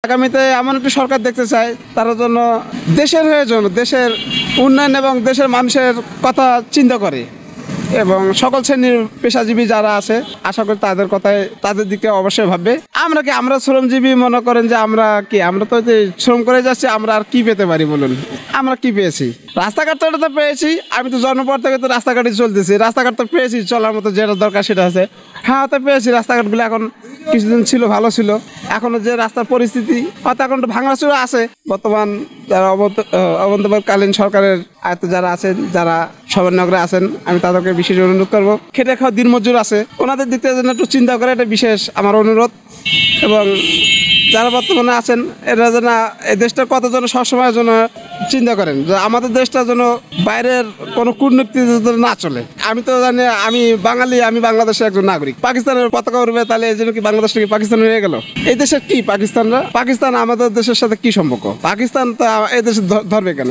আগামীতে এমন একটি সরকার দেখতে চাই তার জন্য দেশের হয়ে জন্য দেশের উন্নয়ন এবং দেশের মানুষের কথা চিন্তা করে এবং সকল শ্রেণীর পেশাজীবী যারা আছে আশা করি তাদের কথায় তাদের দিকে অবশ্যই ভাববে। আমরা শ্রমজীবী মনে করেন যে আমরা তো শ্রম করে যাচ্ছি, আমরা আর কি পেতে পারি বলুন? আমরা কি পেয়েছি? রাস্তাঘাট তো এটা তো পেয়েছি, আমি তো জন্ম পর থেকে তো রাস্তাঘাটে চলতেছি, রাস্তাঘাট তো পেয়েছি, চলার মতো যেটা দরকার সেটা আছে। হ্যাঁ তো পেয়েছি, রাস্তাঘাটগুলো এখন কিছুদিন ছিল ভালো ছিল, এখনো যে রাস্তার পরিস্থিতি হয়তো এখন তো ভাঙাচুরা আছে। বর্তমান যারা অবন্তকালীন সরকারের আয়ত্তে যারা আছেন, যারা সমন্বয়করা আছেন, আমি তাদেরকে বিশেষ অনুরোধ করবো, খেটে খাওয়া দিনমজুর আছে ওনাদের দিক থেকে যেন একটু চিন্তা করে, এটা বিশেষ আমার অনুরোধ। এবং যারা বর্তমানে আছেন এরা যেন এই দেশটার কথা যেন সবসময়ের জন্য চিন্তা করেন যে আমাদের দেশটা যেন বাইরের কোনো কূটনীতি না চলে। আমি তো জানি আমি বাঙালি, আমি বাংলাদেশের একজন নাগরিক। পাকিস্তানের পতাকা উঠবে, তাহলে এই জন্য কি বাংলাদেশ থেকে পাকিস্তান হয়ে গেল? এই দেশের কি পাকিস্তান আমাদের দেশের সাথে কি সম্পর্ক? পাকিস্তান তো এই দেশে ধরবে কেন?